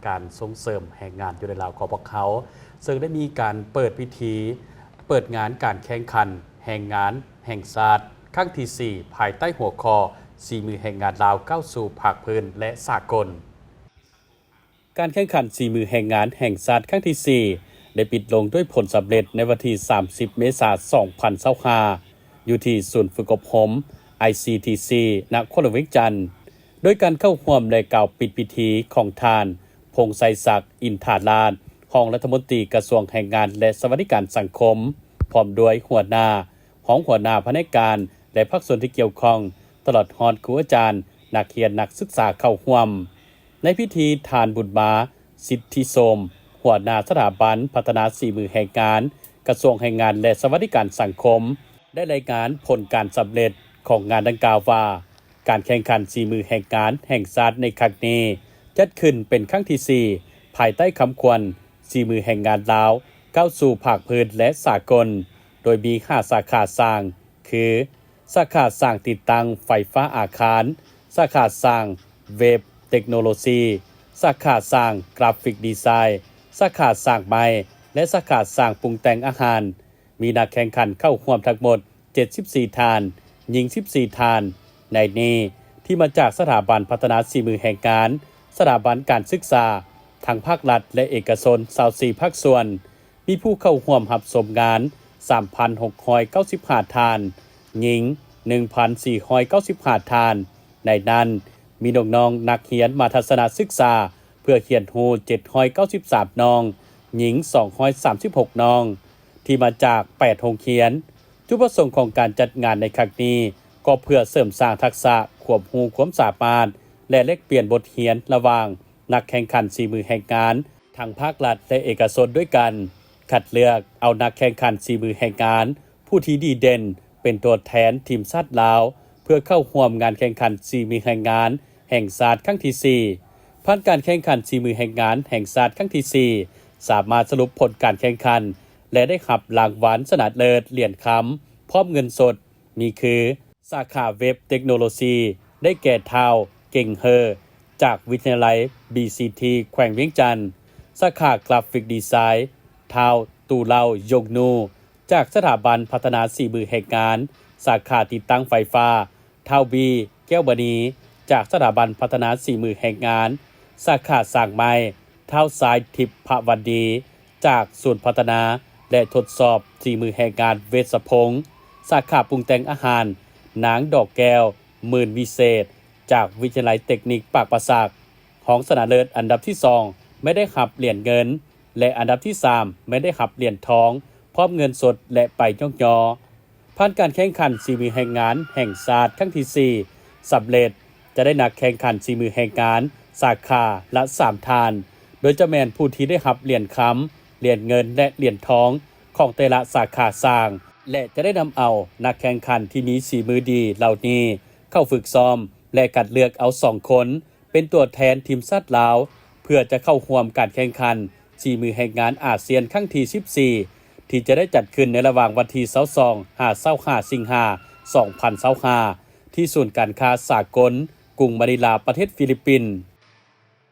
การส่งเสริมแรงงานอยู่ในลาวของพวกเขาซึ่งได้มีการเปิดพิธีเปิดงานการแข่งขันแรงงานแห่งชาติครั้งที่ 4 ภายใต้หัวข้อ4 มือแรงงานลาวก้าวสู่ภาคพื้นและสากลการแข่งขัน4 มือแรงงานแห่งชาติครั้งที่ 4 ได้ปิดลงด้วยผลสำเร็จในวันที่ 30 เมษายน 2025อยู่ที่ศูนย์ฝึกอบรม ICTC นครเวียงจันทน์โดยการเข้าร่วมและกล่าวปิดพิธีของทานพงษ์ไสศักดิ์อินทาลาภรองรัฐมนตรีกระทรวงแรงงานและสวัสดิการสังคมพร้อมด้วยหัวหน้าแผนกการและภาคส่วนที่เกี่ยวข้องตลอดฮอดครูอาจารย์นักเรียนนักศึกษาเข้าร่วมในพิธีทานบุญมาสิทธิโสมหัวหน้าสถาบันพัฒนา4 มือแรงงานกระทรวงแรงงานและสวัสดิการสังคมได้รายงานผลการสำเร็จของงานดังกล่าวว่าการแข่งขัน4 มือแห่งการแห่งชาติในครั้งนี้จัดขึ้นเป็นครั้งที่ 4 ภายใต้คำควร4 มือแห่งงานลาวก้าวสู่ภาคพื้นและสากลโดยมี5สาขาสร้างคือสาขาสร้างติดตั้งไฟฟ้าอาคารสาขาสร้างเว็บเทคโนโลยีสาขาสร้างกราฟิกดีไซน์สาขาสร้างไม้และสาขาสร้างปรุงแต่งอาหารมีนักแข่งขันเข้าร่วมทั้งหมด74 ทานหญิง14 ทานในนี้ที่มาจากสถาบันพัฒนา4 มือแห่งการสถาบันการศึกษาทางภาครัฐและเอกชน24ภาคส่วนมีผู้เข้าร่วมรับชมงาน 3,695 ทานหญิง 1,495 ทานในนั้นมีน้องๆนักเรียนมาทัศนศึกษาเพื่อเขียนฮู793น้องหญิง236น้องที่มาจาก8โรงเรียนจุดประสงค์ของการจัดงานในครั้งนี้ก็เพื่อเสริมสร้างทักษะควบรู้ความสามารถและแลกเปลี่ยนบทเรียนระหว่างนักแข่งขัน4 มือแห่งการทางภาครัฐและเอกชนด้วยกันคัดเลือกเอานักแข่งขัน4 มือแห่งการผู้ที่ดีเด่นเป็นตัวแทนทีมชาติลาวเพื่อเข้าร่วมงานแข่งขัน4 มือแห่งงานแห่งชาติครั้งที่ 4 ผ่านการแข่งขัน4 มือแห่งงานแห่งชาติครั้งที่ 4 สามารถสรุปผลการแข่งขันและได้รับรางวัลชนะเลิศเหรียญคำพร้อมเงินสดมีคือสาขาเว็บเทคโนโลยีได้แก่ท้าวเก่งเฮอจากวิทยาลัย BCT แขวงเวียงจันทน์สาขากราฟิกดีไซน์ท้าวตูเลายกนูจากสถาบันพัฒนา4 มือแห่งงานสาขาติดตั้งไฟฟ้าท้าวบีแก้วบณีจากสถาบันพัฒนา4 มือแห่งงานสาขาสร้างไม้ท้าวสายทิพย์ภวันดีจากศูนย์พัฒนาและทดสอบ4 มือแห่งงานเวชพงศ์สาขาปรุงแต่งอาหารนางดอกแก้วหมื่นวิเศษจากวิทยาลัยเทคนิคปากประสากของชนะเลิศอันดับที่ 2ไม่ได้รับเหรียญเงินและอันดับที่ 3ไม่ได้รับเหรียญทองพร้อมเงินสดและใบย่องยอผ่านการแข่งขัน4 มือแห่งงานแห่งชาติครั้งที่ 4สำเร็จจะได้นักแข่งขัน4 มือแห่งงานสาขาละ3 ทานโดยจะแม่นผู้ที่ได้รับเหรียญคำเหรียญเงินและเหรียญทองของแต่ละสาขาสร้างและจะได้นำเอานักแข่งขันที่มีฝีมือดีเหล่านี้เข้าฝึกซ้อมและคัดเลือกเอา2 คนเป็นตัวแทนทีมชาติลาวเพื่อจะเข้าร่วมการแข่งขัน4 มือแห่งงานอาเซียนครั้งที่ 14ที่จะได้จัดขึ้นในระหว่างวันที่22-25 สิงหาคม 2025ที่ศูนย์การค้าสากลกรุงมะนิลาประเทศฟิลิปปินส์